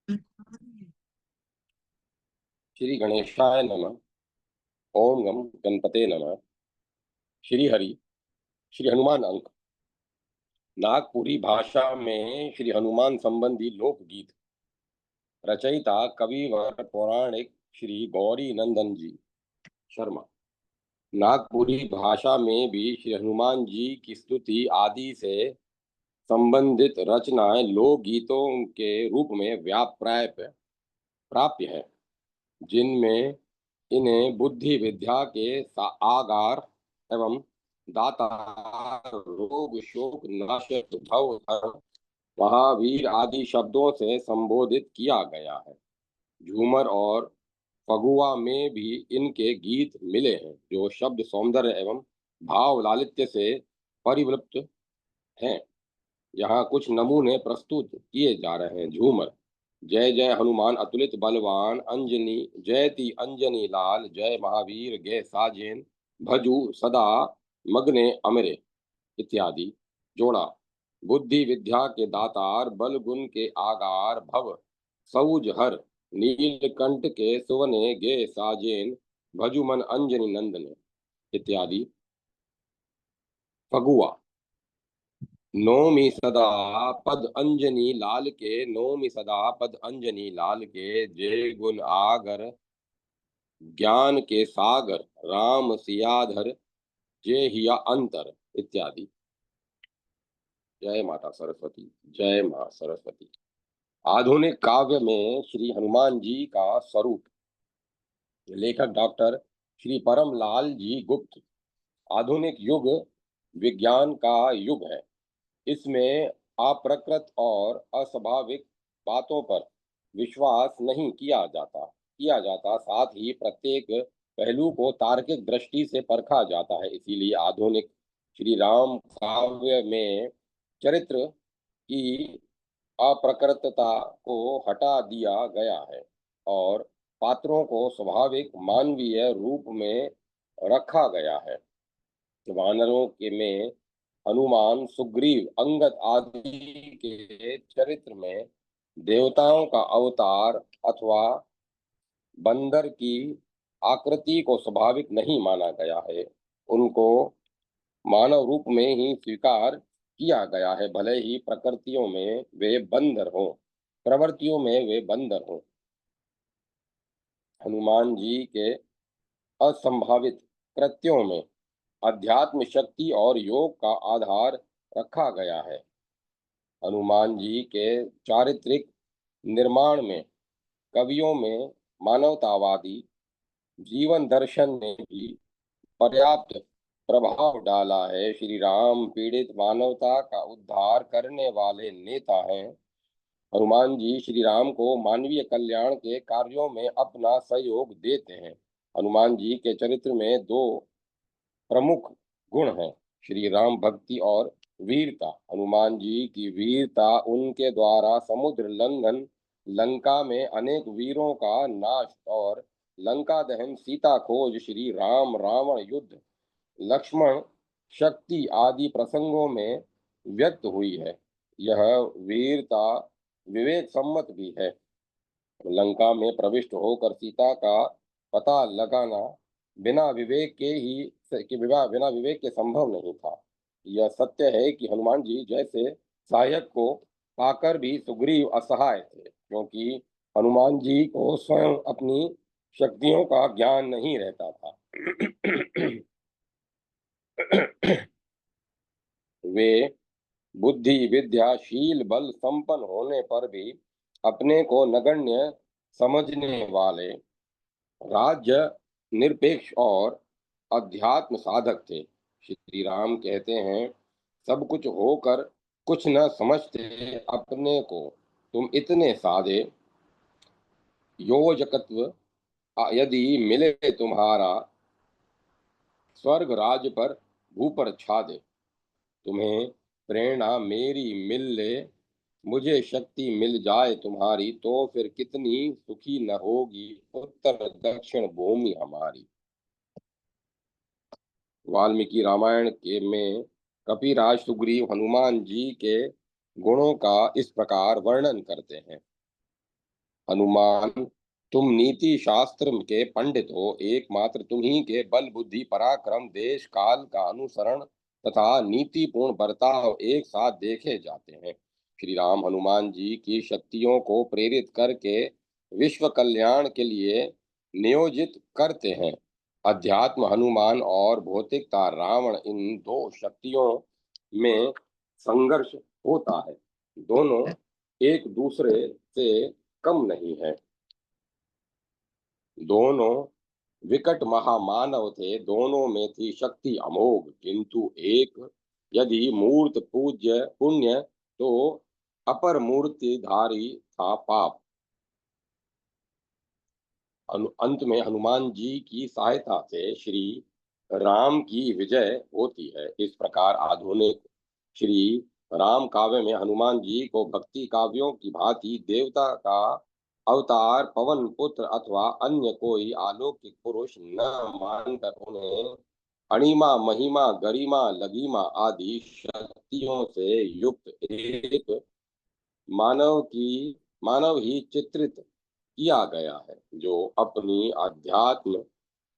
श्री गणेशाय नमः। ओम गम गणपते नमः। श्री हरि। श्री हनुमान अंक। नागपुरी भाषा में श्री हनुमान संबंधी लोकगीत। रचयिता कविवर पौराणिक श्री गौरी नंदन जी शर्मा। नागपुरी भाषा में भी श्री हनुमान जी की स्तुति आदि से संबंधित रचनाएं लोकगीतों के रूप में व्याप्राप्य प्राप्य है, जिनमें इन्हें बुद्धि विद्या के आगार एवं दातार, रोग शोक नाशक, भव धर्म, महावीर आदि शब्दों से संबोधित किया गया है। झूमर और फगुआ में भी इनके गीत मिले हैं, जो शब्द सौंदर्य एवं भाव लालित्य से परिवृप्त हैं। यहाँ कुछ नमूने प्रस्तुत किए जा रहे हैं। झूमर। जय जय हनुमान अतुलित बलवान, अंजनी जयति अंजनी लाल, जय महावीर गे साजेन, भजू सदा मग्ने अमरे इत्यादि। जोड़ा। बुद्धि विद्या के दातार, बल गुण के आगार, भव सऊज हर, नीलकंठ के सुवने गे साजेन, भजु मन अंजनी नंदन इत्यादि। फगुआ। नौमी सदा पद अंजनी लाल के, नौमी सदा पद अंजनी लाल के, जय गुण आगर ज्ञान के सागर, राम सियाधर जय हिया अंतर इत्यादि। जय माता सरस्वती। जय मां सरस्वती। आधुनिक काव्य में श्री हनुमान जी का स्वरूप। लेखक डॉक्टर श्री परमलाल जी गुप्त। आधुनिक युग विज्ञान का युग है। इसमें अप्रकृत और अस्वाभाविक बातों पर विश्वास नहीं किया जाता, साथ ही प्रत्येक पहलू को तार्किक दृष्टि से परखा जाता है। इसीलिए आधुनिक श्री राम काव्य में चरित्र की अप्रकृतता को हटा दिया गया है और पात्रों को स्वाभाविक मानवीय रूप में रखा गया है। वानरों के में हनुमान, सुग्रीव, अंगद आदि के चरित्र में देवताओं का अवतार अथवा बंदर की आकृति को स्वाभाविक नहीं माना गया है। उनको मानव रूप में ही स्वीकार किया गया है, भले ही प्रकृतियों में वे बंदर हों, प्रवृत्तियों में वे बंदर हों। हनुमान जी के असंभावित कृत्यों में अध्यात्म शक्ति और योग का आधार रखा गया है। हनुमान जी के चारित्रिक निर्माण में कवियों में मानवतावादी जीवन दर्शन ने भी पर्याप्त प्रभाव डाला है। श्री राम पीड़ित मानवता का उद्धार करने वाले नेता हैं। हनुमान जी श्री राम को मानवीय कल्याण के कार्यों में अपना सहयोग देते हैं। हनुमान जी के चरित्र में दो प्रमुख गुण हैं, श्री राम भक्ति और वीरता। हनुमान जी की वीरता उनके द्वारा समुद्र लंघन, लंका में अनेक वीरों का नाश और लंका दहन, सीता खोज, श्री राम रावण युद्ध, लक्ष्मण शक्ति आदि प्रसंगों में व्यक्त हुई है। यह वीरता विवेक सम्मत भी है। लंका में प्रविष्ट होकर सीता का पता लगाना बिना विवेक के ही कि बिना विवेक के संभव नहीं था। यह सत्य है कि हनुमान जी जैसे सहायक को पाकर भी सुग्रीव असहाय थे, क्योंकि हनुमान जी को स्वयं अपनी शक्तियों का ज्ञान नहीं रहता था। वे बुद्धि विद्या शील बल संपन्न होने पर भी अपने को नगण्य समझने वाले राज्य निरपेक्ष और अध्यात्म साधक थे। श्री राम कहते हैं, सब कुछ होकर कुछ न समझते अपने को, तुम इतने साधे योजकत्व यदि मिले तुम्हारा, स्वर्ग राज पर भू पर छा दे। तुम्हें प्रेरणा मेरी मिल ले, मुझे शक्ति मिल जाए तुम्हारी, तो फिर कितनी सुखी न होगी उत्तर दक्षिण भूमि हमारी। वाल्मीकि रामायण के में कपिराज सुग्रीव हनुमान जी के गुणों का इस प्रकार वर्णन करते हैं। हनुमान, तुम नीति शास्त्र के पंडित हो, एकमात्र तुम्ही के बल बुद्धि पराक्रम देश काल का अनुसरण तथा नीतिपूर्ण बर्ताव एक साथ देखे जाते हैं। श्री राम हनुमान जी की शक्तियों को प्रेरित करके विश्व कल्याण के लिए नियोजित करते हैं। अध्यात्म हनुमान और भौतिकता रावण, इन दो शक्तियों में संघर्ष होता है। दोनों एक दूसरे से कम नहीं है। दोनों विकट महामानव थे, दोनों में थी शक्ति अमोघ, किंतु एक यदि मूर्त पूज्य पुण्य तो अपर मूर्तिधारी था पाप। अंत में हनुमान जी की सहायता से श्री राम की विजय होती है। इस प्रकार आधुनिक श्री राम काव्य में हनुमान जी को भक्ति काव्यों की भांति देवता का अवतार, पवन पुत्र अथवा अन्य कोई अलौकिक पुरुष न मानकर उन्हें अणिमा महिमा गरिमा लघिमा आदि शक्तियों से युक्त एक मानव की मानव ही चित्रित किया गया है, जो अपनी अध्यात्म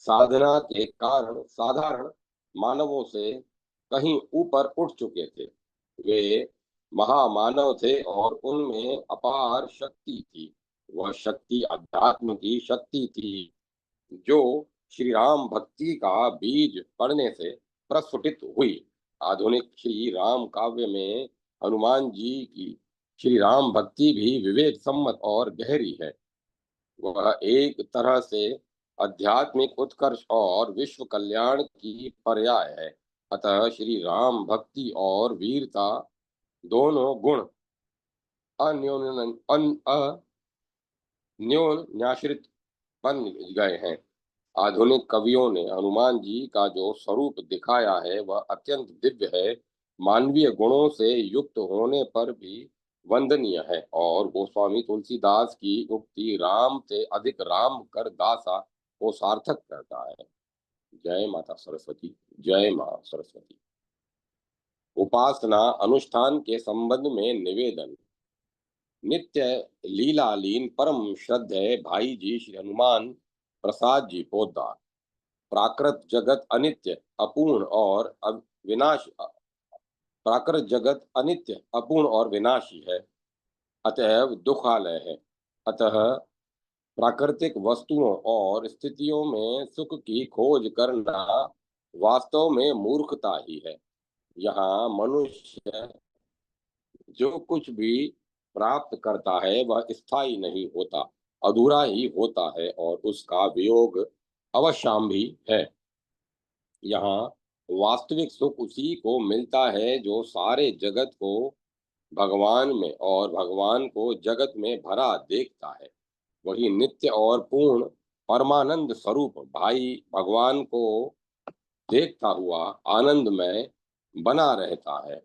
साधना के कारण साधारण मानवों से कहीं ऊपर उठ चुके थे। वे महामानव थे और उनमें अपार शक्ति थी। वह शक्ति अध्यात्म की शक्ति थी, जो श्री राम भक्ति का बीज पड़ने से प्रस्फुटित हुई। आधुनिक श्री राम काव्य में हनुमान जी की श्री राम भक्ति भी विवेक सम्मत और गहरी है। वह एक तरह से आध्यात्मिक उत्कर्ष और विश्व कल्याण की पर्याय है। अतः श्री राम भक्ति और वीरता दोनों गुण अन्योन्याश्रित बन गए हैं। आधुनिक कवियों ने हनुमान जी का जो स्वरूप दिखाया है वह अत्यंत दिव्य है, मानवीय गुणों से युक्त होने पर भी वंदनीय है। और गोस्वामी तुलसीदास की उक्ति राम से अधिक राम कर दासा को सार्थक करता है। जय माता सरस्वती। जय मां सरस्वती। उपासना अनुष्ठान के संबंध में निवेदन। नित्य लीलालीन परम श्रद्धेय भाई जी श्री हनुमान प्रसाद जी पोद्दार। प्राकृत जगत अनित्य अपूर्ण और विनाश प्राकृत जगत अनित्य अपूर्ण और विनाशी है, अतएव दुखालय है। अतः प्राकृतिक वस्तुओं और स्थितियों में सुख की खोज करना वास्तव में मूर्खता ही है। यहाँ मनुष्य जो कुछ भी प्राप्त करता है वह स्थायी नहीं होता, अधूरा ही होता है और उसका वियोग अवश्यम भी है। यहाँ वास्तविक सुख उसी को मिलता है जो सारे जगत को भगवान में और भगवान को जगत में भरा देखता है। वही नित्य और पूर्ण परमानंद स्वरूप भाई भगवान को देखता हुआ आनंद में बना रहता है।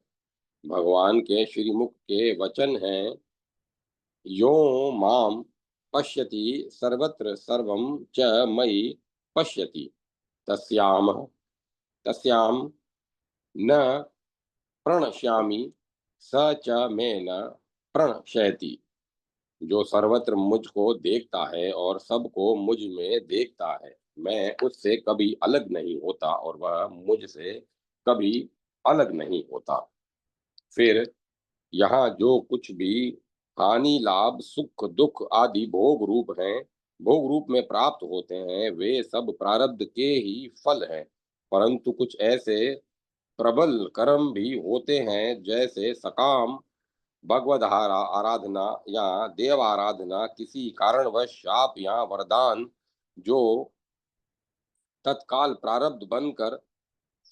भगवान के श्रीमुख के वचन हैं, यो माम पश्यति सर्वत्र सर्वं च मयि पश्यति तस्याम तस्याम न प्रणश्यामि स च मे न प्रणश्यति। जो सर्वत्र मुझको देखता है और सबको मुझ में देखता है, मैं उससे कभी अलग नहीं होता और वह मुझसे कभी अलग नहीं होता। फिर यहाँ जो कुछ भी हानि लाभ सुख दुख आदि भोग रूप हैं, भोग रूप में प्राप्त होते हैं, वे सब प्रारब्ध के ही फल हैं। परंतु कुछ ऐसे प्रबल कर्म भी होते हैं, जैसे सकाम भगवद आराधना या देव आराधना, किसी कारणवश शाप या वरदान, जो तत्काल प्रारब्ध बनकर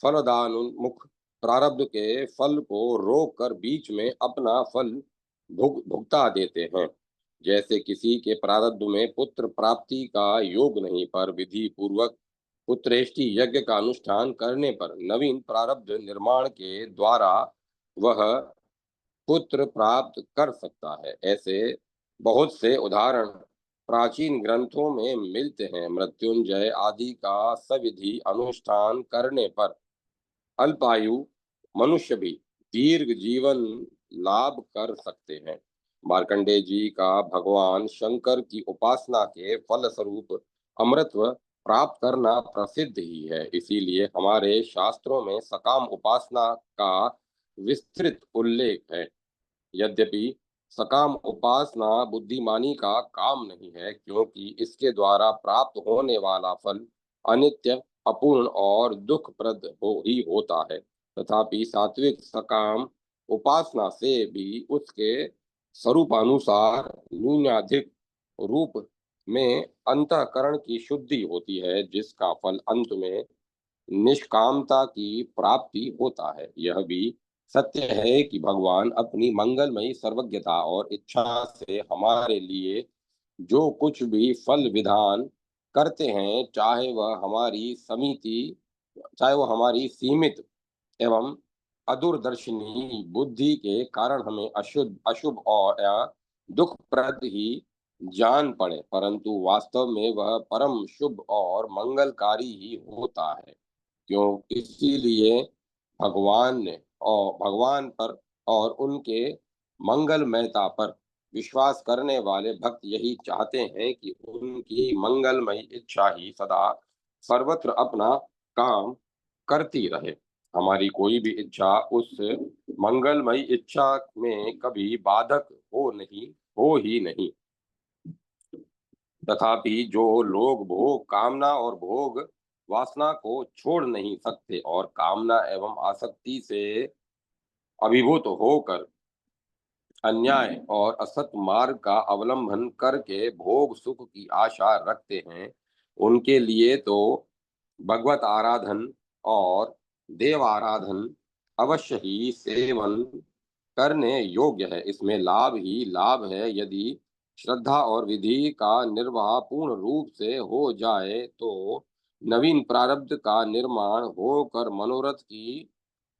फलदानुमुख प्रारब्ध के फल को रोक कर बीच में अपना फल भुगता देते हैं। जैसे किसी के प्रारब्ध में पुत्र प्राप्ति का योग नहीं, पर विधि पूर्वक पुत्रेष्टि यज्ञ का अनुष्ठान करने पर नवीन प्रारब्ध निर्माण के द्वारा वह पुत्र प्राप्त कर सकता है। ऐसे बहुत से उदाहरण प्राचीन ग्रंथों में मिलते हैं। मृत्युंजय आदि का सविधि अनुष्ठान करने पर अल्पायु मनुष्य भी दीर्घ जीवन लाभ कर सकते हैं। मार्कंडेय जी का भगवान शंकर की उपासना के फलस्वरूप अमृतत्व प्राप्त करना प्रसिद्ध ही है। इसीलिए हमारे शास्त्रों में सकाम उपासना का विस्तृत उल्लेख है। यद्यपि सकाम उपासना बुद्धिमानी का काम नहीं है, क्योंकि इसके द्वारा प्राप्त होने वाला फल अनित्य, अपूर्ण और दुखप्रद ही होता है। तथापि सात्विक सकाम उपासना से भी उसके स्वरूपानुसार न्यूनाधिक रूप में अंतःकरण की शुद्धि होती है, जिसका फल अंत में निष्कामता की प्राप्ति होता है। यह भी सत्य है कि भगवान अपनी मंगलमयी सर्वज्ञता और इच्छा से हमारे लिए जो कुछ भी फल विधान करते हैं, चाहे वह हमारी सीमित एवं अदूरदर्शिनी बुद्धि के कारण हमें अशुद्ध, अशुभ और या दुखप्रद ही जान पड़े, परंतु वास्तव में वह परम शुभ और मंगलकारी ही होता है। क्यों? इसीलिए भगवान पर और उनके मंगलमयता पर विश्वास करने वाले भक्त यही चाहते हैं कि उनकी मंगलमयी इच्छा ही सदा सर्वत्र अपना काम करती रहे। हमारी कोई भी इच्छा उस मंगलमयी इच्छा में कभी बाधक हो ही नहीं। तथापि जो लोग भोग कामना और भोग वासना को छोड़ नहीं सकते और कामना एवं आसक्ति से अभिभूत होकर अन्याय और असत मार्ग का अवलंबन करके भोग सुख की आशा रखते हैं, उनके लिए तो भगवत आराधन और देव आराधन अवश्य ही सेवन करने योग्य है। इसमें लाभ ही लाभ है। यदि श्रद्धा और विधि का निर्वाह पूर्ण रूप से हो जाए तो नवीन प्रारब्ध का निर्माण होकर मनोरथ की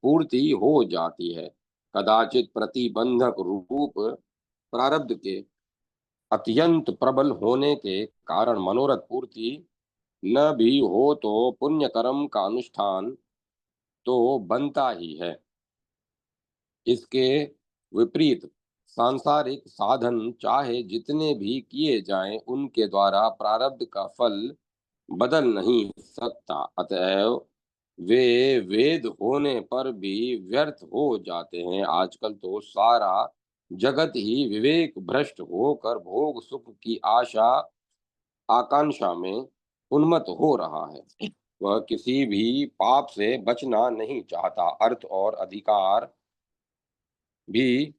पूर्ति हो जाती है। कदाचित प्रतिबंधक रूप प्रारब्ध के अत्यंत प्रबल होने के कारण मनोरथ पूर्ति न भी हो तो पुण्य कर्म का अनुष्ठान तो बनता ही है। इसके विपरीत सांसारिक साधन चाहे जितने भी किए जाएं, उनके द्वारा प्रारब्ध का फल बदल नहीं सकता। अतएव वे वेद होने पर भी व्यर्थ हो जाते हैं। आजकल तो सारा जगत ही विवेक भ्रष्ट होकर भोग सुख की आकांक्षा में उन्मत्त हो रहा है। वह किसी भी पाप से बचना नहीं चाहता। अर्थ और अधिकार भी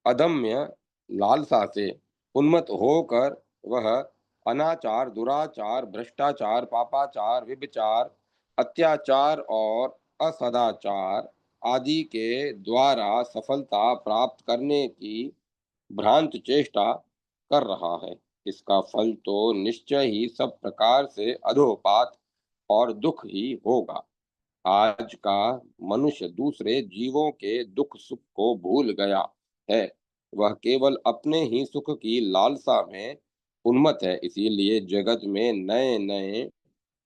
अदम्य लालसा से उन्मत्त होकर वह अनाचार, दुराचार, भ्रष्टाचार, पापाचार, व्यभिचार, अत्याचार और असदाचार आदि के द्वारा सफलता प्राप्त करने की भ्रांत चेष्टा कर रहा है। इसका फल तो निश्चय ही सब प्रकार से अधोपात और दुख ही होगा। आज का मनुष्य दूसरे जीवों के दुख सुख को भूल गया है। वह केवल अपने ही सुख की लालसा में उन्मत्त है। इसीलिए जगत में नए नए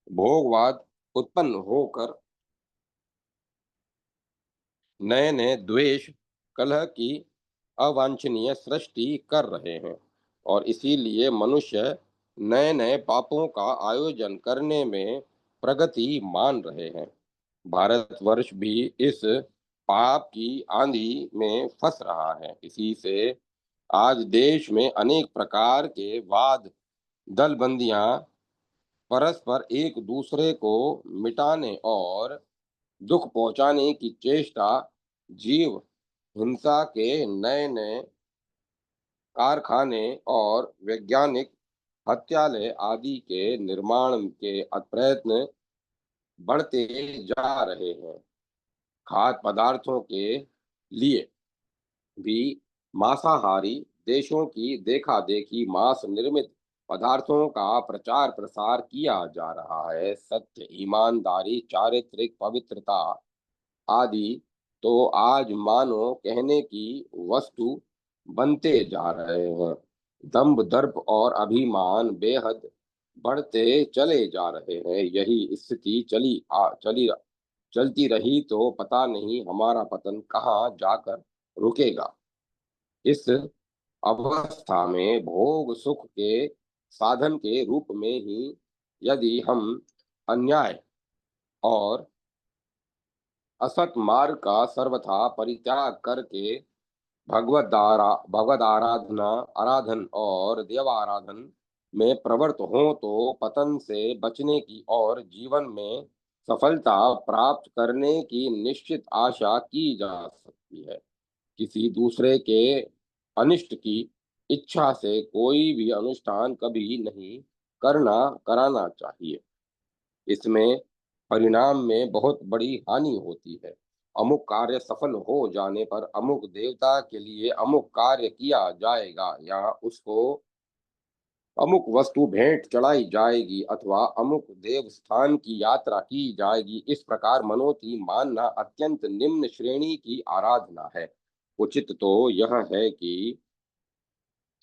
भोगवाद उत्पन्न होकर नए नए द्वेष कलह की अवांछनीय सृष्टि कर रहे हैं, और इसीलिए मनुष्य नए नए पापों का आयोजन करने में प्रगति मान रहे हैं। भारतवर्ष भी इस पाप की आंधी में फंस रहा है। इसी से आज देश में अनेक प्रकार के वाद दलबंदियां परस्पर एक दूसरे को मिटाने और दुख पहुंचाने की चेष्टा, जीव हिंसा के नए नए कारखाने और वैज्ञानिक हत्यालय आदि के निर्माण के प्रयत्न बढ़ते जा रहे हैं। खाद्य पदार्थों के लिए भी मांसाहारी देशों की देखा देखी मांस निर्मित पदार्थों का प्रचार प्रसार किया जा रहा है। सत्य, ईमानदारी, चारित्रिक पवित्रता आदि तो आज मानो कहने की वस्तु बनते जा रहे हैं। दंभ, दर्प और अभिमान बेहद बढ़ते चले जा रहे हैं। यही स्थिति चलती रही तो पता नहीं हमारा पतन कहाँ जाकर रुकेगा। इस अवस्था में भोग सुख के साधन के रूप में ही यदि हम अन्याय और असत मार्ग का सर्वथा परित्याग करके भगवद आराधना आराधन और देव आराधन में प्रवृत्त हो तो पतन से बचने की और जीवन में सफलता प्राप्त करने की निश्चित आशा की जा सकती है। किसी दूसरे के अनिष्ट की इच्छा से कोई भी अनुष्ठान कभी नहीं कराना चाहिए। इसमें परिणाम में बहुत बड़ी हानि होती है। अमुक कार्य सफल हो जाने पर अमुक देवता के लिए अमुक कार्य किया जाएगा या उसको अमुक वस्तु भेंट चढ़ाई जाएगी अथवा अमुक देव स्थान की यात्रा की जाएगी। इस प्रकार मनोती मानना अत्यंत निम्न श्रेणी की आराधना है। उचित तो यह है कि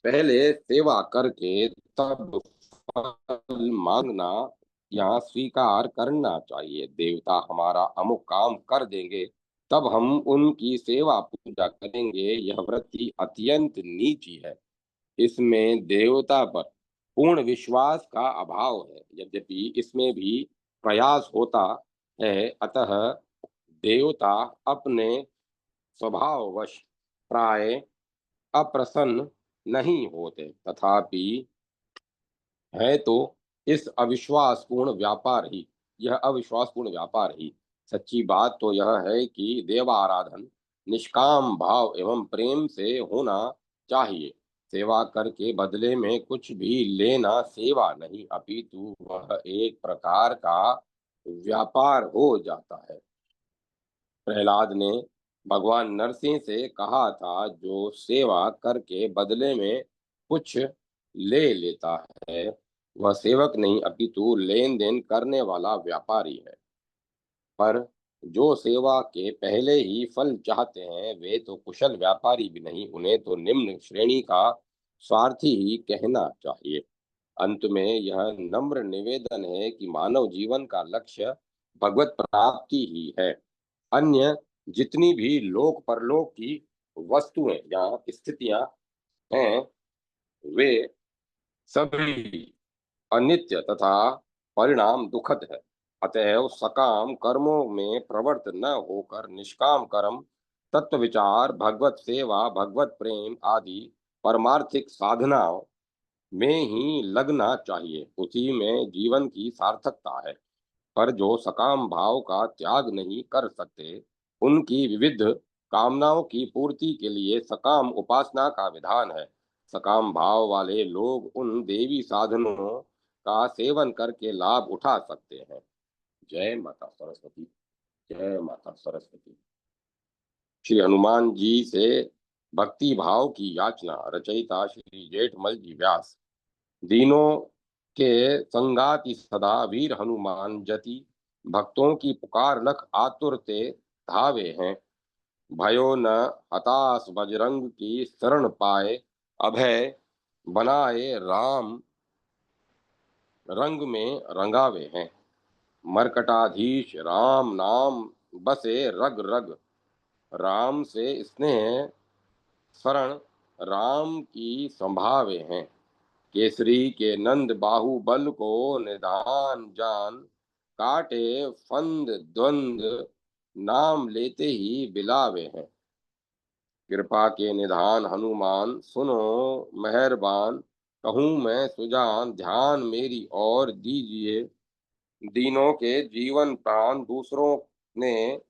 पहले सेवा करके तब फल मांगना या स्वीकार करना चाहिए। देवता हमारा अमुक काम कर देंगे तब हम उनकी सेवा पूजा करेंगे, यह वृत्ति अत्यंत नीची है। इसमें देवता पर पूर्ण विश्वास का अभाव है, यद्यपि इसमें भी प्रयास होता है। अतः देवता अपने स्वभाववश प्राय अप्रसन्न नहीं होते, तथापि है तो इस अविश्वासपूर्ण व्यापार ही यह अविश्वासपूर्ण व्यापार ही। सच्ची बात तो यह है कि देवाराधन निष्काम भाव एवं प्रेम से होना चाहिए। सेवा करके बदले में कुछ भी लेना सेवा नहीं, अपितु वह एक प्रकार का व्यापार हो जाता है। प्रहलाद ने भगवान नरसिंह से कहा था, जो सेवा करके बदले में कुछ ले लेता है वह सेवक नहीं अपितु लेन देन करने वाला व्यापारी है। पर जो सेवा के पहले ही फल चाहते हैं वे तो कुशल व्यापारी भी नहीं, उन्हें तो निम्न श्रेणी का स्वार्थी ही कहना चाहिए। अंत में यह नम्र निवेदन है कि मानव जीवन का लक्ष्य भगवत प्राप्ति ही है। अन्य जितनी भी लोक परलोक की वस्तुएं या स्थितियां हैं वे सभी अनित्य तथा परिणाम दुखद है। अतएव सकाम कर्मों में प्रवृत्त न होकर निष्काम कर्म, तत्व विचार, भगवत सेवा, भगवत प्रेम आदि परमार्थिक साधनाओं में ही लगना चाहिए। उसी में जीवन की सार्थकता है। पर जो सकाम भाव का त्याग नहीं कर सकते, उनकी विविध कामनाओं की पूर्ति के लिए सकाम उपासना का विधान है। सकाम भाव वाले लोग उन देवी साधनों का सेवन करके लाभ उठा सकते हैं। जय माता सरस्वती। जय माता सरस्वती। श्री हनुमान जी से भक्ति भाव की याचना। रचयिता श्री जेठमल जी व्यास। दीनों के संगाति सदा वीर हनुमान जति, भक्तों की पुकार लख आतुर ते धावे हैं। भयो न हताश बजरंग की शरण पाए, अभय बनाए राम रंग में रंगावे हैं। मरकटाधीश राम नाम बसे रग रग, राम से स्नेह शरण राम की संभावे हैं। केसरी के नंद बाहुबल को निधान जान, काटे फंद द्वंद नाम लेते ही बिलावे हैं। कृपा के निधान हनुमान सुनो मेहरबान, कहूँ मैं सुजान ध्यान मेरी और दीजिए। दीनों के जीवन प्राण दूसरों ने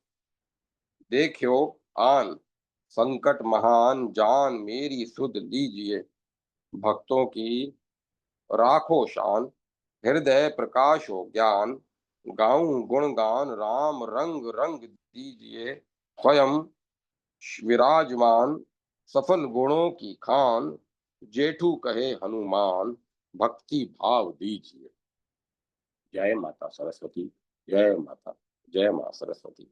देखो आन, संकट महान जान मेरी सुध लीजिए। भक्तों की राखो शान, हृदय प्रकाश हो ज्ञान, गाऊं गुणगान राम रंग रंग दीजिए। स्वयं विराजमान सफल गुणों की खान, जेठू कहे हनुमान भक्ति भाव दीजिए। जय माता सरस्वती। जय माता। जय मां सरस्वती।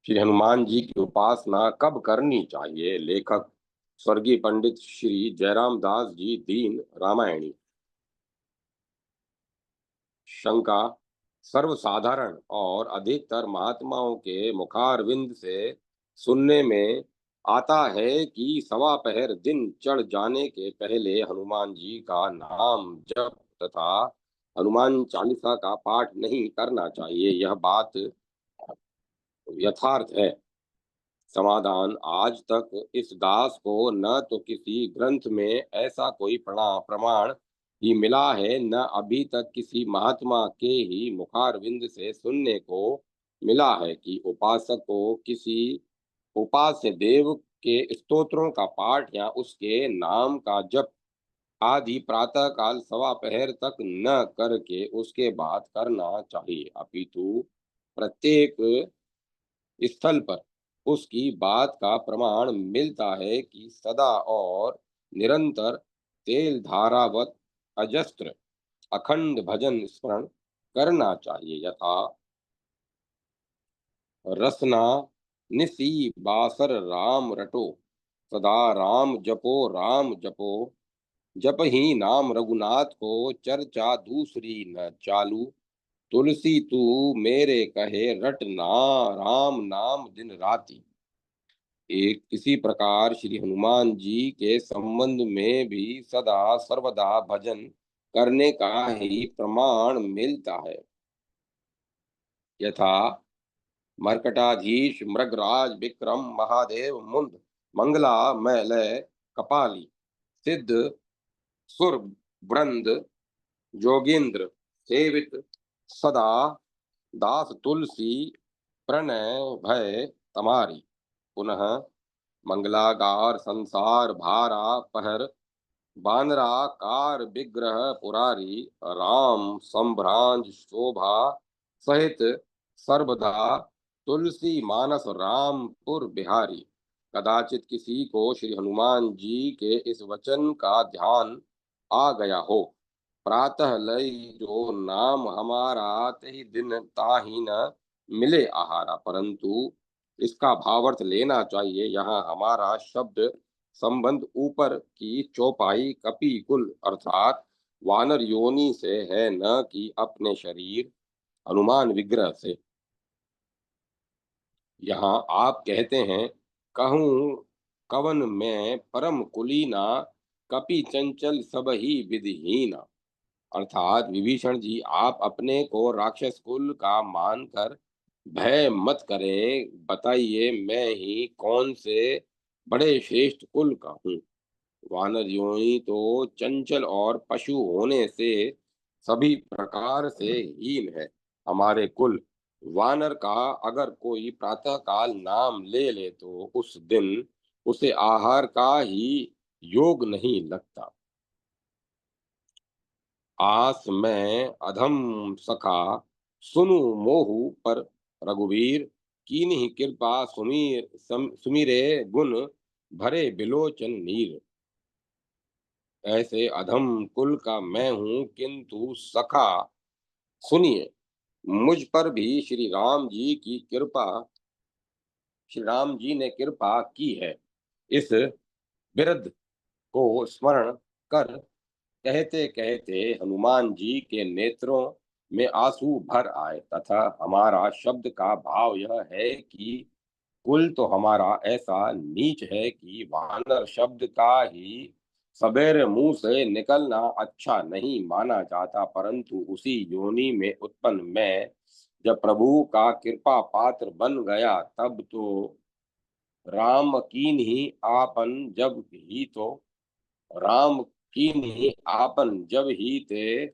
श्री हनुमान जी की उपासना कब करनी चाहिए? लेखक स्वर्गीय पंडित श्री जयराम दास जी दीन रामायणी। शंका। सर्वसाधारण और अधिकतर महात्माओं के मुखारविंद से सुनने में आता है कि सवा पहर दिन चढ़ जाने के पहले हनुमान जी का नाम जप तथा हनुमान चालीसा का पाठ नहीं करना चाहिए। यह बात यथार्थ है। समाधान: आज तक इस दास को न तो किसी ग्रंथ में ऐसा कोई प्रमाण ही मिला है, न अभी तक किसी महात्मा के ही मुखारविंद से सुनने को मिला है कि उपासक को किसी उपास्य देव के स्तोत्रों का पाठ या उसके नाम का जप आदि प्रातः काल सवा पहर तक न करके उसके बाद करना चाहिए, अपितु प्रत्येक स्थल पर उसकी बात का प्रमाण मिलता है कि सदा और निरंतर तेल धारावत अजस्त्र अखंड भजन स्मरण करना चाहिए। यथा रसना निसी बासर राम रटो, सदा राम जपो, जप ही नाम रघुनाथ को, चर्चा दूसरी न चालू, तुलसी तू मेरे कहे रटना, राम नाम दिन राति। एक इसी प्रकार श्री हनुमान जी के संबंध में भी सदा सर्वदा भजन करने का ही प्रमाण मिलता है। यथा मर्कटाधीश मृगराज विक्रम महादेव मुंद मंगला मैलय कपाली सिद्ध सुर वृंद जोगेंद्र सेवित सदा दास तुलसी प्रणय भय तमारी। पुनः मंगलागार संसार भारा पहर बानरा कार विग्रह पुरारी, राम संभ्रांज शोभा सहित सर्वदा तुलसी मानस रामपुर बिहारी। कदाचित किसी को श्री हनुमान जी के इस वचन का ध्यान आ गया हो, प्रातः लय जो नाम हमारा तहि दिन ताहि न मिले आहारा, परंतु इसका भावार्थ लेना चाहिए। यहाँ हमारा शब्द संबंध ऊपर की चौपाई कपि कुल अर्थात वानर योनि से है, न कि अपने शरीर हनुमान विग्रह से। यहाँ आप कहते हैं, कहूँ कवन में परम कुलीना, कपि चंचल सब ही विधिहीना। अर्थात विभीषण जी, आप अपने को राक्षस कुल का मानकर भय मत करें, बताइए मैं ही कौन से बड़े श्रेष्ठ कुल का हूँ। वानर योनि तो चंचल और पशु होने से सभी प्रकार से हीन है। हमारे कुल वानर का अगर कोई प्रातः काल नाम ले ले तो उस दिन उसे आहार का ही योग नहीं लगता। आस में अधम सखा सुनु मोहु पर, रघुवीर कीन्ही कृपा सुमीरे गुण भरे बिलोचन नीर। ऐसे अधम कुल का मैं हूं, किंतु सखा सुनिए, मुझ पर भी श्री राम जी ने कृपा की है। इस बिरध को स्मरण कर कहते कहते हनुमान जी के नेत्रों में आंसू भर आए, तथा हमारा शब्द का भाव यह है कि कुल तो हमारा ऐसा नीच है कि वानर शब्द का ही सबेरे मुंह से निकलना अच्छा नहीं माना जाता, परंतु उसी योनि में उत्पन्न मैं जब प्रभु का कृपा पात्र बन गया, तब तो राम कीन ही आपन जब ही तो राम कीन्ही आपन जब ही ते,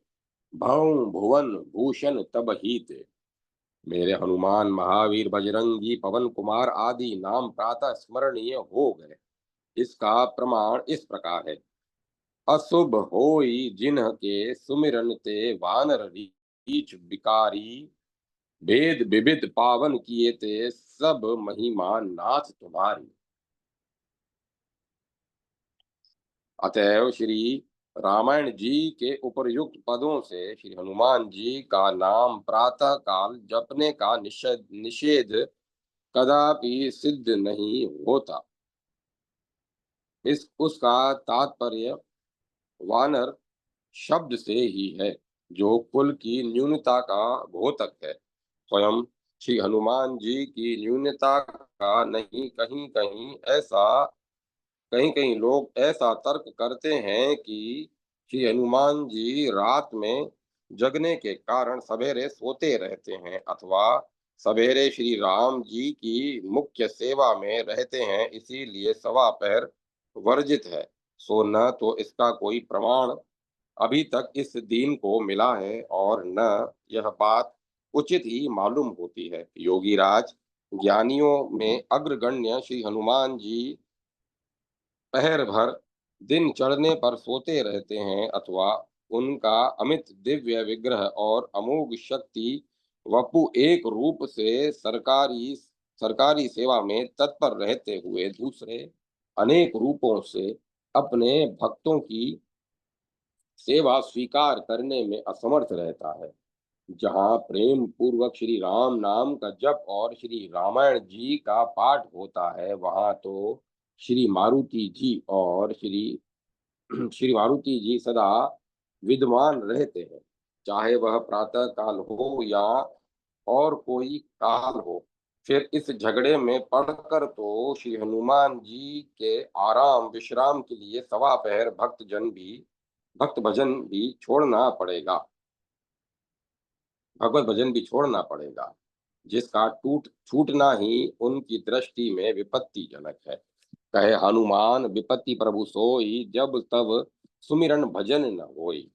भव भुवन भूषण तब ही ते। मेरे हनुमान महावीर बजरंगी पवन कुमार आदि नाम प्रातः स्मरणीय हो गए। इसका प्रमाण इस प्रकार है: अशुभ होई जिन्ह के सुमिरन ते, वानर रीछ बिकारी, भेद विविध पावन किए ते, सब महिमा नाथ तुम्हारी। अतएव श्री रामायण जी के उपरयुक्त पदों से श्री हनुमान जी का नाम प्रातः काल जपने का निषेध निषेध कदापि सिद्ध नहीं होता। इस उसका तात्पर्य वानर शब्द से ही है, जो कुल की न्यूनता का घोतक है। स्वयं श्री हनुमान जी की न्यूनता का नहीं, कहीं कहीं लोग ऐसा तर्क करते हैं कि श्री हनुमान जी रात में जगने के कारण सवेरे सोते रहते हैं, अथवा सवेरे श्री राम जी की मुख्य सेवा में रहते हैं, इसीलिए सवा पहर वर्जित है। सो न तो इसका कोई प्रमाण अभी तक इस दीन को मिला है, और न यह बात उचित ही मालूम होती है। योगीराज ज्ञानियों में अग्रगण्य श्री हनुमान जी पहर भर दिन चढ़ने पर सोते रहते हैं, अथवा उनका अमित दिव्य विग्रह और अमोघ शक्ति वपु एक रूप से सरकारी सरकारी सेवा में तत्पर रहते हुए दूसरे अनेक रूपों से अपने भक्तों की सेवा स्वीकार करने में असमर्थ रहता है। जहाँ प्रेम पूर्वक श्री राम नाम का जप और श्री रामायण जी का पाठ होता है, वहाँ तो श्री मारुति जी और श्री मारुति जी सदा विद्यमान रहते हैं, चाहे वह प्रातः काल हो या और कोई काल हो। फिर इस झगड़े में पड़कर तो श्री हनुमान जी के आराम विश्राम के लिए सवा पहर भक्त भजन भी छोड़ना पड़ेगा, भगवत भजन भी छोड़ना पड़ेगा, जिसका छूटना ही उनकी दृष्टि में विपत्तिजनक है। कहे हनुमान विपत्ति प्रभु सोई, जब तब सुमिरन भजन न होई।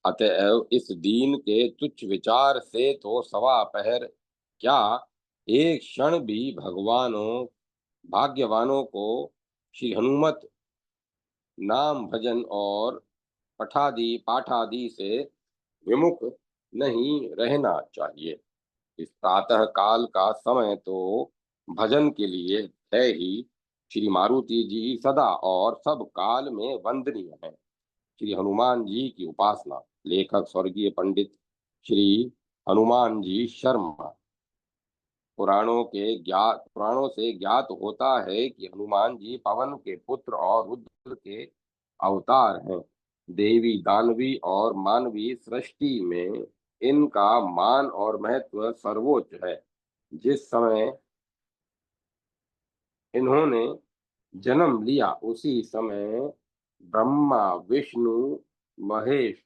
अतएव इस दीन के तुच्छ विचार से तो सवा पहर क्या, एक क्षण भी भगवानों भाग्यवानों को श्री हनुमत नाम भजन और पाठादि से विमुख नहीं रहना चाहिए। इस प्रातः काल का समय तो भजन के लिए है ही। श्री मारुति जी सदा और सब काल में वंदनीय है। श्री हनुमान जी की उपासना। लेखक स्वर्गीय पंडित श्री हनुमान जी शर्मा। पुराणों से ज्ञात होता है कि हनुमान जी पवन के पुत्र और रुद्र के अवतार हैं। देवी दानवी और मानवी सृष्टि में इनका मान और महत्व सर्वोच्च है। जिस समय इन्होंने जन्म लिया उसी समय ब्रह्मा विष्णु महेश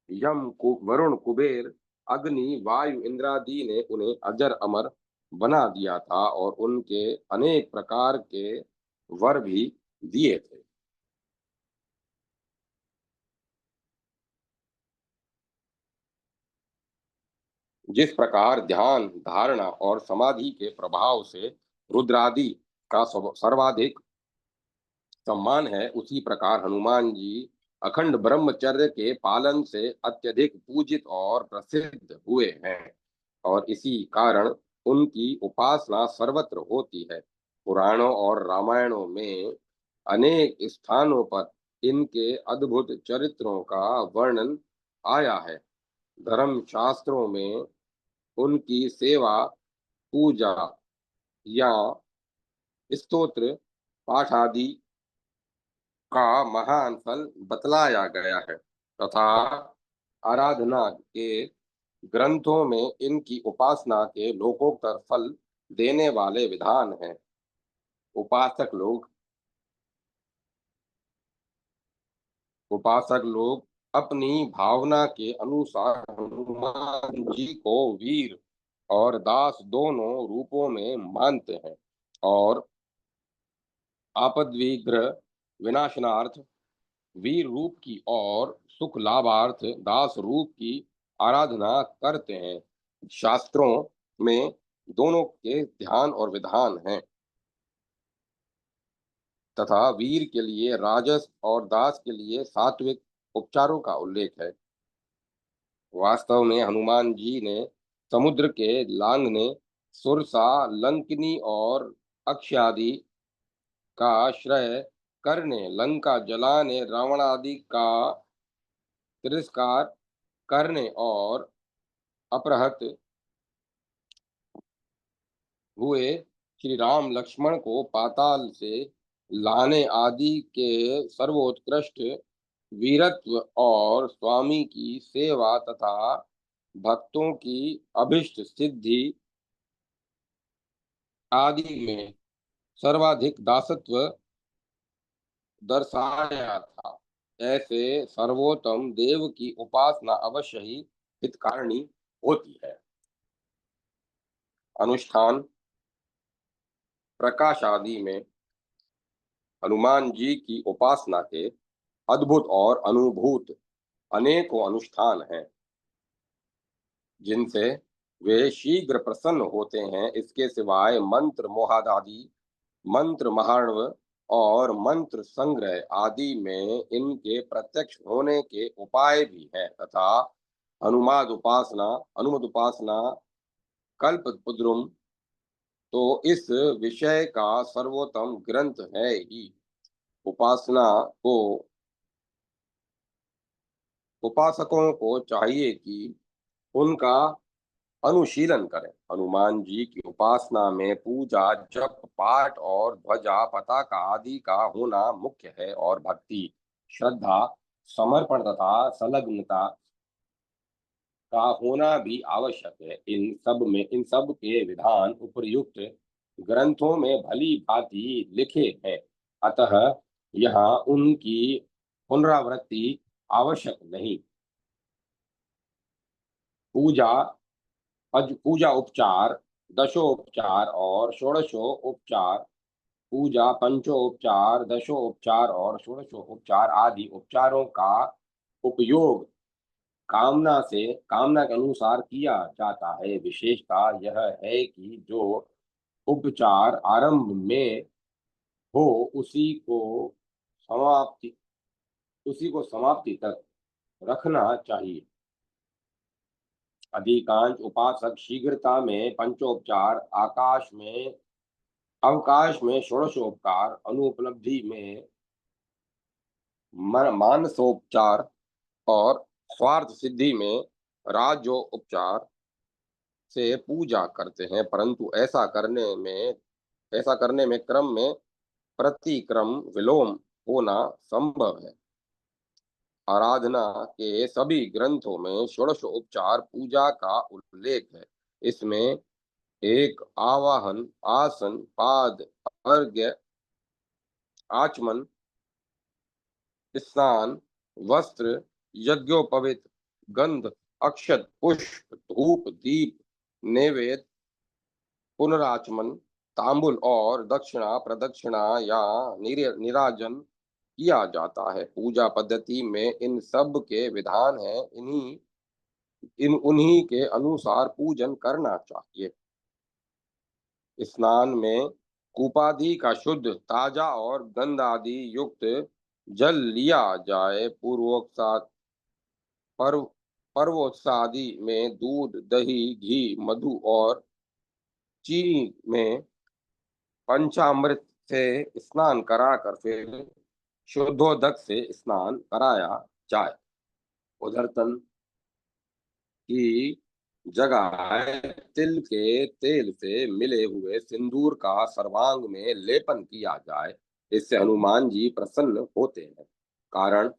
वरुण कुबेर अग्नि वायु इंद्रादि ने उन्हें अजर अमर बना दिया था, और उनके अनेक प्रकार के वर भी दिए थे। जिस प्रकार ध्यान धारणा और समाधि के प्रभाव से रुद्रादि का सर्वाधिक सम्मान है, उसी प्रकार हनुमान जी अखंड ब्रह्मचर्य के पालन से अत्यधिक पूजित और प्रसिद्ध हुए हैं, और इसी कारण उनकी उपासना सर्वत्र होती है। पुराणों और रामायणों में अनेक स्थानों पर इनके अद्भुत चरित्रों का वर्णन आया है। धर्म शास्त्रों में उनकी सेवा पूजा या स्तोत्र पाठ आदि का महान फल बतलाया गया है, तथा आराधना के ग्रंथों में इनकी उपासना के लोकोत्तर फल देने वाले विधान हैं। उपासक लोग उपासक लोग अपनी भावना के अनुसार हनुमान जी को वीर और दास दोनों रूपों में मानते हैं, और आपद्विग्रह विनाशनार्थ वीर रूप की और सुख लाभार्थ दास रूप की आराधना करते हैं। शास्त्रों में दोनों के ध्यान और विधान हैं, तथा वीर के लिए राजस और दास के लिए सात्विक उपचारों का उल्लेख है। वास्तव में हनुमान जी ने समुद्र के लांघने, सुरसा, लंकिनी और अक्षादि का आश्रय करने, लंका जलाने, रावण आदि का तिरस्कार करने और अपहृत हुए श्री राम लक्ष्मण को पाताल से लाने आदि के सर्वोत्कृष्ट वीरत्व और स्वामी की सेवा तथा भक्तों की अभिष्ट सिद्धि आदि में सर्वाधिक दासत्व दर्शाया था। ऐसे सर्वोत्तम देव की उपासना अवश्य ही हितकारिणी होती है। अनुष्ठान प्रकाश आदि में हनुमान जी की उपासना के अद्भुत और अनुभूत अनेकों अनुष्ठान हैं, जिनसे वे शीघ्र प्रसन्न होते हैं। इसके सिवाय मंत्र मोहादादि, मंत्र महाणव और मंत्र संग्रह आदि में इनके प्रत्यक्ष होने के उपाय भी हैं तथा हनुमद उपासना कल्पद्रुम तो इस विषय का सर्वोत्तम ग्रंथ है ही। उपासना को उपासकों को चाहिए कि उनका अनुशीलन करें। हनुमान जी की उपासना में पूजा, जप, पाठ और ध्वजा पताका आदि का होना मुख्य है और भक्ति, श्रद्धा, समर्पण तथा संलग्नता का होना भी आवश्यक है। इन सब के विधान उपर्युक्त ग्रंथों में भली भांति लिखे हैं, अतः यहाँ उनकी पुनरावृत्ति आवश्यक नहीं। पूजा पूजा उपचार, दशोपचार और षोडशोपचार, पूजा पंचोपचार, दशोपचार और षोडशोपचार आदि उपचारों का उपयोग कामना के अनुसार किया जाता है। विशेषता यह है कि जो उपचार आरंभ में हो समाप्ति उसी को समाप्ति तक रखना चाहिए। अधिकांश उपासक शीघ्रता में पंचोपचार, अवकाश में षोडशोपचार, अनुपलब्धि में मानसोपचार और स्वार्थ सिद्धि में राजोपचार से पूजा करते हैं, परंतु ऐसा करने में क्रम में प्रतिक्रम विलोम होना संभव है। आराधना के सभी ग्रंथों में षोडशोपचार पूजा का उल्लेख है। इसमें एक आवाहन, आसन, पाद, अर्घ्य, आचमन, स्नान, वस्त्र, यज्ञोपवीत, गंध, अक्षत, पुष्प, धूप, दीप, नैवेद्य, पुनराचमन, तांबुल और दक्षिणा प्रदक्षिणा या निराजन किया जाता है। पूजा पद्धति में इन सब के विधान हैं, उन्हीं के अनुसार पूजन करना चाहिए। स्नान में कूपादि का शुद्ध, ताजा और गंध आदि युक्त जल लिया जाए। पर्व पर्वोत्सादि में दूध, दही, घी, मधु और चीनी में पंचामृत से स्नान कराकर फिर शुद्धोदक से स्नान कराया जाए। उधर तन की जगह तिल के तेल से मिले हुए सिंदूर का सर्वांग में लेपन किया जाए। इससे हनुमान जी प्रसन्न होते हैं। कारण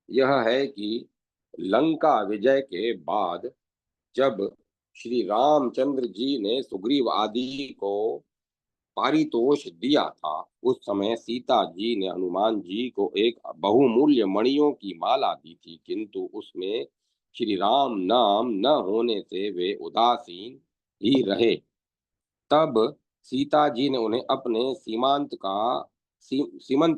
यह है कि लंका विजय के बाद जब श्री रामचंद्र जी ने सुग्रीव आदि को पारितोष दिया था, उस समय सीता जी ने हनुमान जी को एक बहुमूल्य मणियों की माला दी थी, किंतु उसमें श्री राम नाम न होने से वे उदासीन ही रहे। तब सीता जी ने उन्हें अपने सीमंत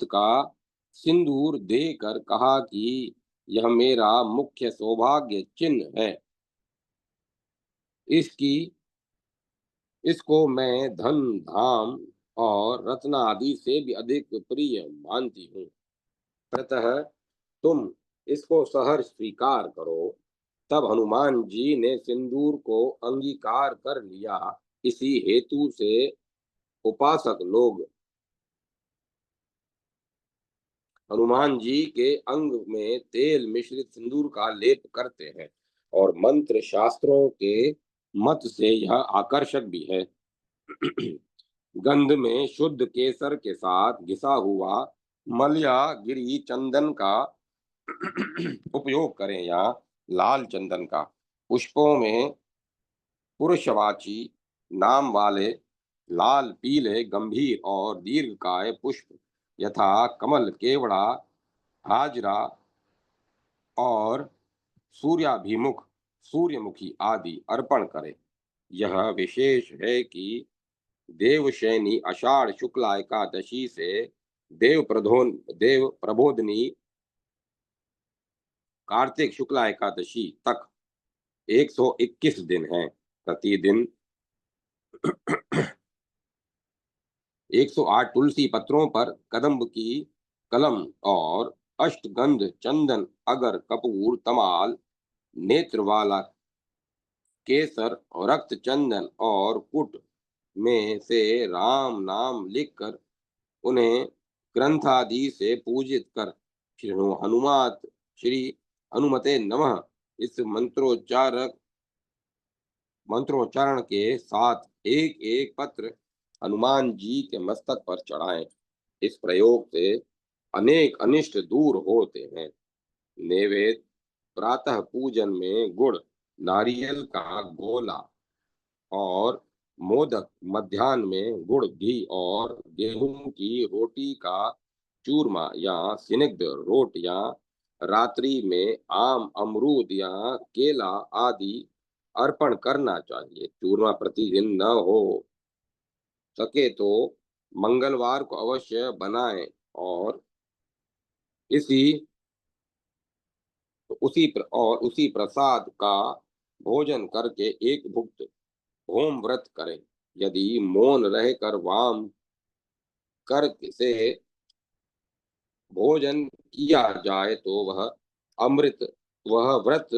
का सिंदूर देकर कहा कि यह मेरा मुख्य सौभाग्य चिन्ह है। इसकी इसको मैं धन, धाम और रत्न आदि से भी अधिक प्रिय मानती हूँ, अतः तुम इसको सहर्ष स्वीकार करो। तब हनुमान जी ने सिंदूर को अंगीकार कर लिया। इसी हेतु से उपासक लोग हनुमान जी के अंग में तेल मिश्रित सिंदूर का लेप करते हैं और मंत्र शास्त्रों के मत से यह आकर्षक भी है। गंध में शुद्ध केसर के साथ घिसा हुआ मलया गिरी चंदन का उपयोग करें या लाल चंदन का। पुष्पों में पुरुषवाची नाम वाले लाल, पीले, गंभीर और दीर्घकाय पुष्प यथा कमल, केवड़ा, हाजरा और सूर्याभिमुख, सूर्यमुखी आदि अर्पण करें। यह विशेष है कि देवशयनी आषाढ़ शुक्ला एकादशी से देव प्रबोधनी कार्तिक शुक्ला एकादशी तक 121 दिन हैं। प्रतिदिन 108 तुलसी पत्रों पर कदम्ब की कलम और अष्टगंध, चंदन, अगर, कपूर, तमाल, नेत्रवाला, केसर, रक्त चंदन और कुट में से राम नाम लिखकर उन्हें ग्रंथादि से पूजित कर श्री हनुमात श्री हनुमते नमः इस मंत्रोच्चारण के साथ एक एक पत्र हनुमान जी के मस्तक पर चढ़ाएं। इस प्रयोग से अनेक अनिष्ट दूर होते हैं। नैवेद्य: प्रातः पूजन में गुड़, नारियल का गोला और मोदक, मध्याह्न में गुड़, घी और गेहूं की रोटी का चूरमा या स्निग्ध रोटियां, रात्रि में आम, अमरूद या केला आदि अर्पण करना चाहिए। चूरमा प्रतिदिन न हो सके तो मंगलवार को अवश्य बनाएं और इसी उसी प्रसाद का भोजन करके एक भुक्त होम व्रत करें। यदि मौन रहकर वाम कर से भोजन किया जाए तो वह व्रत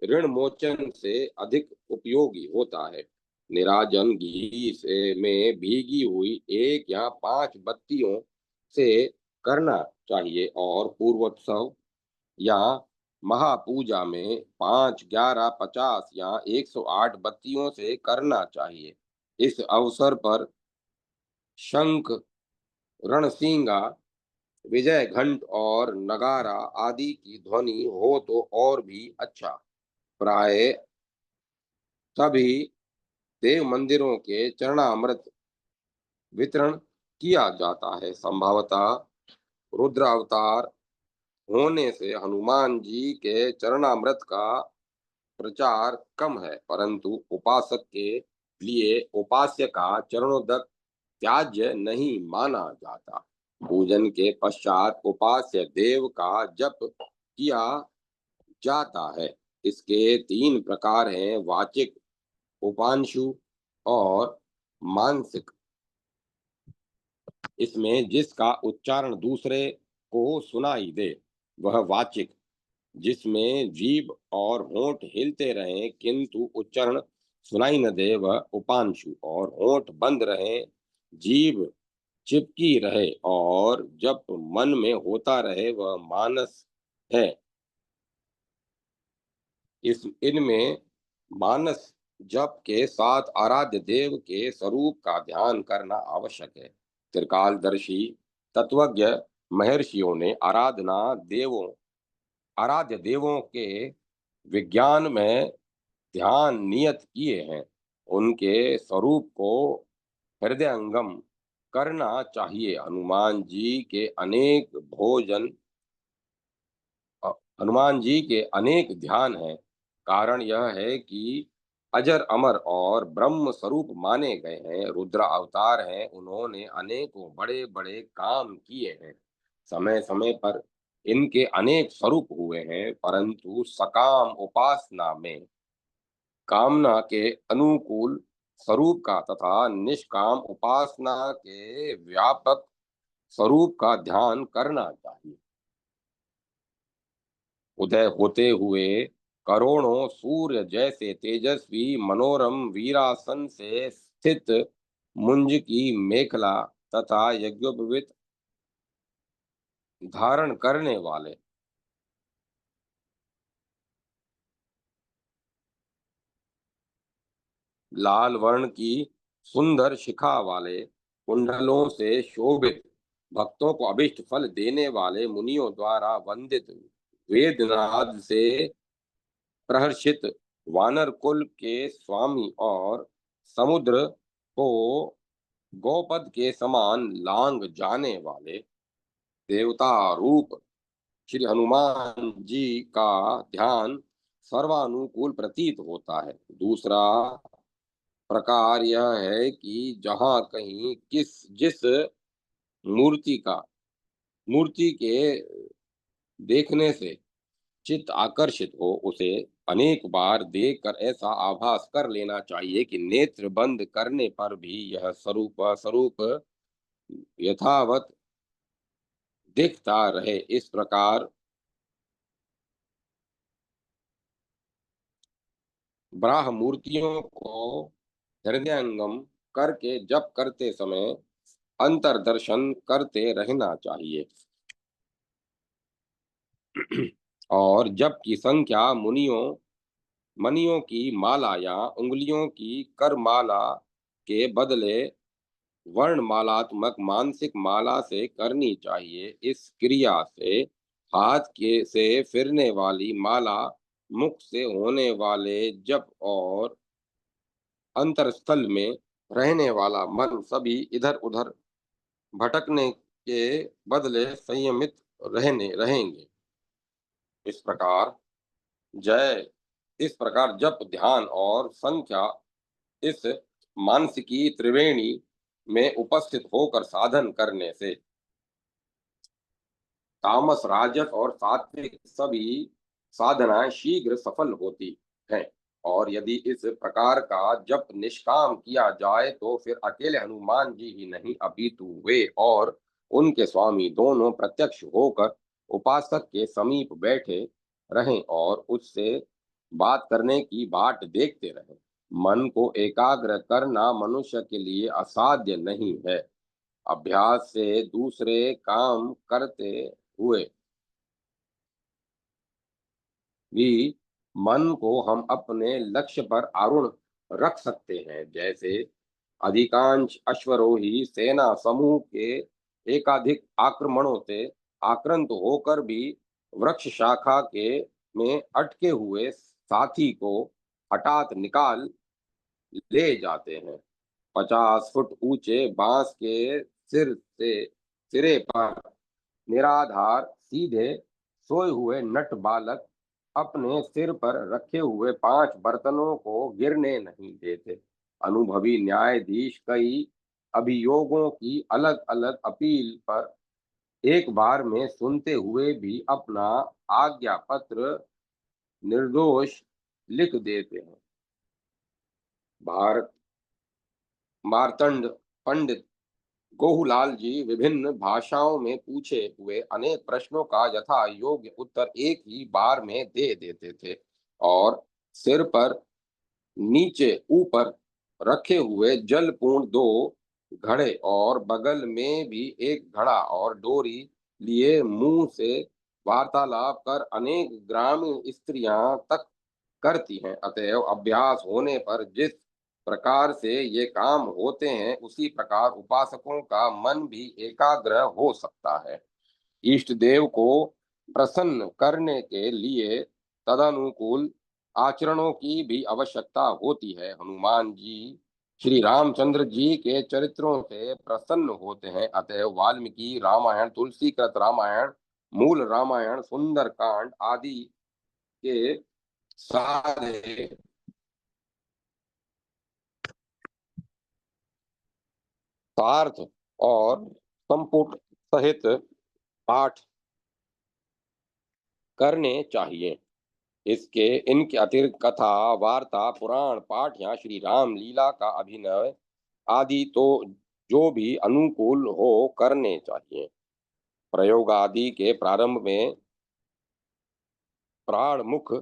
ऋण मोचन से अधिक उपयोगी होता है। निराजन घी से में भीगी हुई 1 या 5 बत्तियों से करना चाहिए और पूर्वोत्सव या महापूजा में 5, 11, 50 या 108 बत्तियों से करना चाहिए। इस अवसर पर शंख, रणसिंगा, विजय घंट और नगारा आदि की ध्वनि हो तो और भी अच्छा। प्राय सभी देव मंदिरों के चरणामृत वितरण किया जाता है। संभवतः रुद्र अवतार होने से हनुमान जी के चरणामृत का प्रचार कम है, परंतु उपासक के लिए उपास्य का चरणोदक त्याज्य नहीं माना जाता। पूजन के पश्चात उपास्य देव का जप किया जाता है। इसके 3 प्रकार हैं: वाचिक, उपांशु और मानसिक। इसमें जिसका उच्चारण दूसरे को सुनाई दे वह वाचिक, जिसमें जीभ और होंठ हिलते रहें किंतु उच्चारण सुनाई न दे वह उपांशु, और होंठ बंद रहे, जीभ चिपकी रहे और जब मन में होता रहे वह मानस है। इस इनमें मानस जप के साथ आराध्य देव के स्वरूप का ध्यान करना आवश्यक है। त्रिकालदर्शी तत्वज्ञ महर्षियों ने आराध्य देवों के विज्ञान में ध्यान नियत किए हैं। उनके स्वरूप को हृदयंगम करना चाहिए। हनुमान जी के अनेक ध्यान हैं। कारण यह है कि अजर, अमर और ब्रह्म स्वरूप माने गए हैं। रुद्र अवतार हैं, उन्होंने अनेकों बड़े बड़े काम किए हैं। समय समय पर इनके अनेक स्वरूप हुए हैं, परंतु सकाम उपासना में कामना के अनुकूल स्वरूप का तथा निष्काम उपासना के व्यापक स्वरूप का ध्यान करना चाहिए। उदय होते हुए करोड़ों सूर्य जैसे तेजस्वी मनोरम वीरासन से स्थित मुंज की मेखला तथा यज्ञोपवीत धारण करने वाले लाल वर्ण की सुंदर शिखा वाले कुंडलों से शोभित, भक्तों को अभिष्ट फल देने वाले मुनियों द्वारा वंदित वेदनाद से प्रहर्षित वानर कुल के स्वामी और समुद्र को गौपद के समान लांग जाने वाले देवता रूप श्री हनुमान जी का ध्यान सर्वानुकूल प्रतीत होता है। दूसरा प्रकार यह है कि जहाँ कहीं किस जिस मूर्ति का मूर्ति के देखने से चित्त आकर्षित हो, उसे अनेक बार देखकर ऐसा आभास कर लेना चाहिए कि नेत्र बंद करने पर भी यह स्वरूप स्वरूप यथावत दिखता रहे। इस प्रकार ब्राह्म मूर्तियों को हृदयंगम करके जप करते समय अंतर्दर्शन करते रहना चाहिए। और जप की संख्या मणियों की माला या उंगलियों की करमाला के बदले वर्णमालात्मक मानसिक माला से करनी चाहिए। इस क्रिया से हाथ के से फिरने वाली माला, मुख से होने वाले जप और अंतरस्थल में रहने वाला मन सभी इधर उधर भटकने के बदले संयमित रहने रहेंगे। इस प्रकार जय इस प्रकार जप, ध्यान और संख्या इस मानसिकी त्रिवेणी में उपस्थित होकर साधन करने से तामस, राजस और सात्विक सभी साधनाएं शीघ्र सफल होती हैं। और यदि इस प्रकार का जप निष्काम किया जाए तो फिर अकेले हनुमान जी ही नहीं, अपितु वे और उनके स्वामी दोनों प्रत्यक्ष होकर उपासक के समीप बैठे रहें और उससे बात करने की बाट देखते रहें। मन को एकाग्र करना मनुष्य के लिए असाध्य नहीं है। अभ्यास से दूसरे काम करते हुए भी मन को हम अपने लक्ष्य पर आरूढ़ रख सकते हैं। जैसे अधिकांश अश्वरोही सेना समूह के एकाधिक आक्रमणों से आक्रांत होकर भी वृक्ष शाखा के में अटके हुए साथी को हठात निकाल ले जाते हैं। 50 फुट ऊंचे बांस के सिरे पर निराधार सीधे सोए हुए नट बालक अपने सिर पर रखे हुए 5 बर्तनों को गिरने नहीं देते। अनुभवी न्यायाधीश कई अभियोगों की अलग अलग अपील पर एक बार में सुनते हुए भी अपना आज्ञा पत्र निर्दोष लिख देते हैं। भारत मार्तंड पंडित गोहुलाल जी विभिन्न भाषाओं में पूछे हुए अनेक प्रश्नों का यथा योग्य उत्तर एक ही बार में दे देते थे और सिर पर नीचे ऊपर रखे हुए जलपूर्ण 2 घड़े और बगल में भी एक घड़ा और डोरी लिए मुंह से वार्तालाप कर अनेक ग्रामीण स्त्रियां तक करती हैं। अतएव अभ्यास होने पर जिस प्रकार से ये काम होते हैं, उसी प्रकार उपासकों का मन भी एकाग्र हो सकता है। इष्ट देव को प्रसन्न करने के लिए तदनुकूल आचरणों की भी आवश्यकता होती है। हनुमान जी श्री रामचंद्र जी के चरित्रों से प्रसन्न होते हैं। अतएव वाल्मीकि रामायण, तुलसीकृत रामायण, मूल रामायण, सुंदर कांड आदि के सारे सार्थ और संपुट सहित पाठ करने चाहिए। इसके इनके अतिरिक्त कथा, वार्ता, पुराण पाठ या श्री राम लीला का अभिनय आदि तो जो भी अनुकूल हो करने चाहिए। प्रयोग आदि के प्रारंभ में प्राण मुख,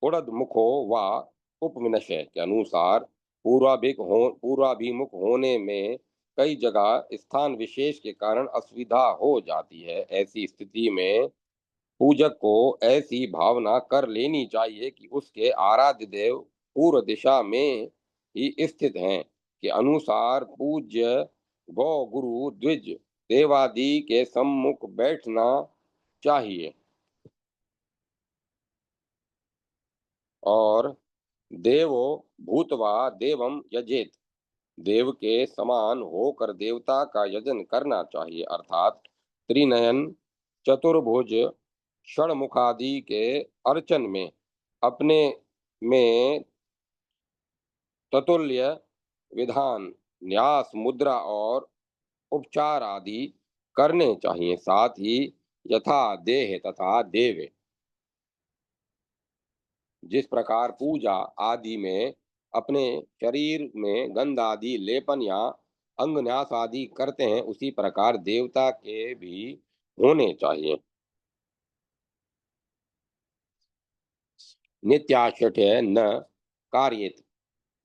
उड़द मुखो व उपविनय के अनुसार पूर्वाभिमुख होने में कई जगह स्थान विशेष के कारण असुविधा हो जाती है। ऐसी स्थिति में पूजक को ऐसी भावना कर लेनी चाहिए कि उसके आराध्य देव पूर्व दिशा में ही स्थित हैं के अनुसार पूज्य गौ गुरु द्विज देवादि के सम्मुख बैठना चाहिए। और देवो भूतवा देवम यजेत, देव के समान होकर देवता का यजन करना चाहिए। अर्थात त्रिनयन, चतुर्भुज, षणमुखादि के अर्चन में अपने में ततुल्य विधान, न्यास, मुद्रा और उपचार आदि करने चाहिए। साथ ही यथा देह तथा देव, जिस प्रकार पूजा आदि में अपने शरीर में गंध आदि लेपन या अंगन्यास आदि करते हैं, उसी प्रकार देवता के भी होने चाहिए। नित्याश्रय न कार्येत,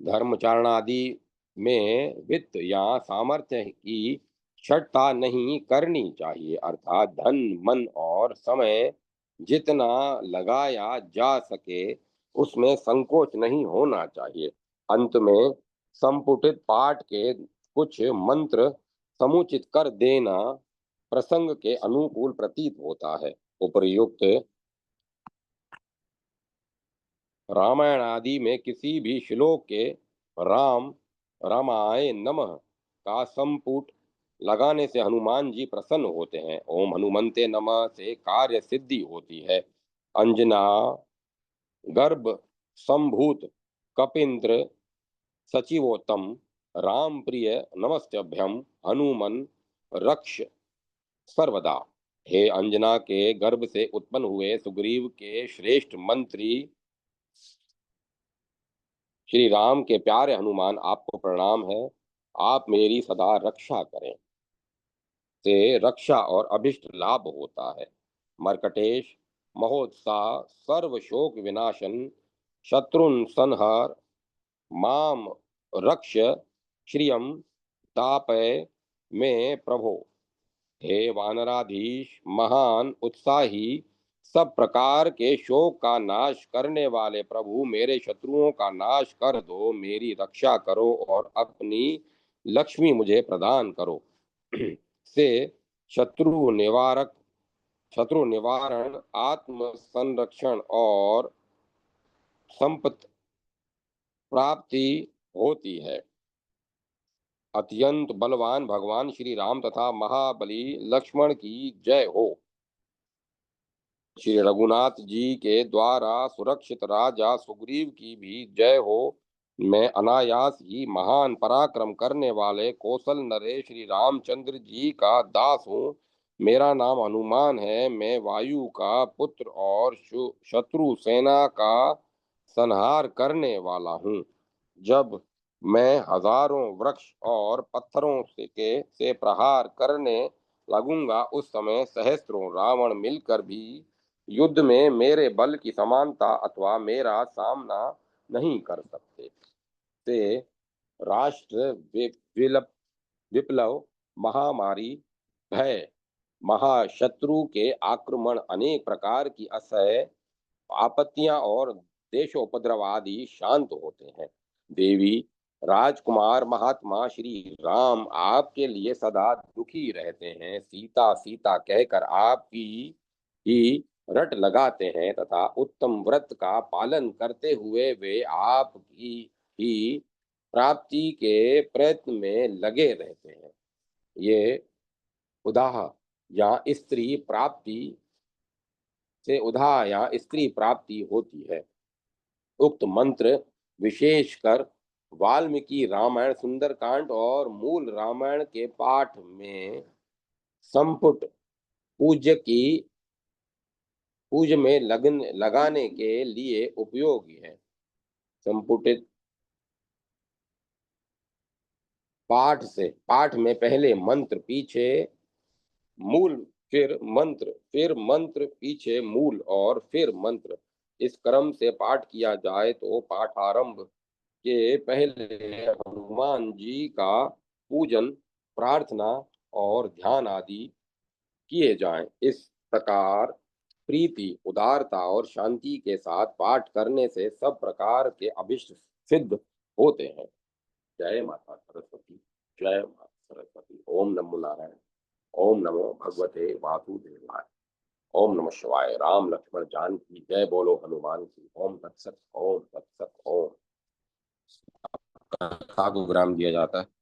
धर्मचारणादि में वित्त या सामर्थ्य की छटता नहीं करनी चाहिए। अर्थात धन, मन और समय जितना लगाया जा सके उसमें संकोच नहीं होना चाहिए। अंत में संपुटित पाठ के कुछ मंत्र समुचित कर देना प्रसंग के अनुकूल प्रतीत होता है। उपर्युक्त रामायण आदि में किसी भी श्लोक के राम रामाय नमः का संपुट लगाने से हनुमान जी प्रसन्न होते हैं। ओम हनुमंते नमः से कार्य सिद्धि होती है। अंजना गर्भ संभूत कपिंद्र सचिवोत्तम राम प्रिय नमस्तभ्यम हनुमन रक्ष सर्वदा। हे अंजना के गर्भ से उत्पन्न हुए सुग्रीव के श्रेष्ठ मंत्री श्री राम के प्यारे हनुमान, आपको प्रणाम है। आप मेरी सदा रक्षा करें। से रक्षा और अभिष्ट लाभ होता है। मर्कटेश महोत्साह सर्व शोक विनाशन शत्रुन संहार माम रक्ष श्रियम तापय में प्रभो। हे वानराधीश महान उत्साही, सब प्रकार के शोक का नाश करने वाले प्रभु, मेरे शत्रुओं का नाश कर दो, मेरी रक्षा करो और अपनी लक्ष्मी मुझे प्रदान करो। से शत्रु निवारक, शत्रु निवारण, आत्म संरक्षण और संपत्ति प्राप्ति होती है। अत्यंत बलवान भगवान श्री राम तथा महाबली लक्ष्मण की जय हो। श्री रघुनाथ जी के द्वारा सुरक्षित राजा सुग्रीव की भी जय हो। मैं अनायास ही महान पराक्रम करने वाले कौशल नरेश श्री रामचंद्र जी का दास हूँ। मेरा नाम हनुमान है। मैं वायु का पुत्र और शत्रु सेना का संहार करने वाला हूँ। जब मैं हजारों वृक्ष और पत्थरों से प्रहार करने लगूंगा, उस समय सहस्त्रों रावण मिलकर भी युद्ध में मेरे बल की समानता अथवा मेरा सामना नहीं कर सकते। से राष्ट्र विप्लव, महामारी, भय, महाशत्रु के आक्रमण, अनेक प्रकार की असह्य आपत्तियां और देशोपद्रव आदि शांत होते हैं। देवी, राजकुमार, महात्मा श्री राम आपके लिए सदा दुखी रहते हैं। सीता सीता कहकर आपकी ही रट लगाते हैं तथा उत्तम व्रत का पालन करते हुए वे आपकी ही प्राप्ति के प्रयत्न में लगे रहते हैं। ये उदाह या स्त्री प्राप्ति से उदाह या स्त्री प्राप्ति होती है। उक्त मंत्र विशेषकर वाल्मीकि रामायण, सुंदरकांड और मूल रामायण के पाठ में संपुट पूज में लगन लगाने के लिए उपयोगी है। संपुटित पाठ में पहले मंत्र पीछे मूल, फिर मंत्र पीछे मूल और फिर मंत्र, इस क्रम से पाठ किया जाए तो पाठारंभ के पहले हनुमान जी का पूजन, प्रार्थना और ध्यान आदि किए जाएं। इस प्रकार प्रीति, उदारता और शांति के साथ पाठ करने से सब प्रकार के अभिष्ट सिद्ध होते हैं। जय माता सरस्वती। जय माता सरस्वती। ओम नमो नारायण। ओम नमो भगवते वासुदेवाय। ओम नमः शिवाय। राम लक्ष्मण जानकी जय बोलो हनुमान की। ओम तत्सत ओम तत्सत ओम। कथा को विराम दिया जाता है।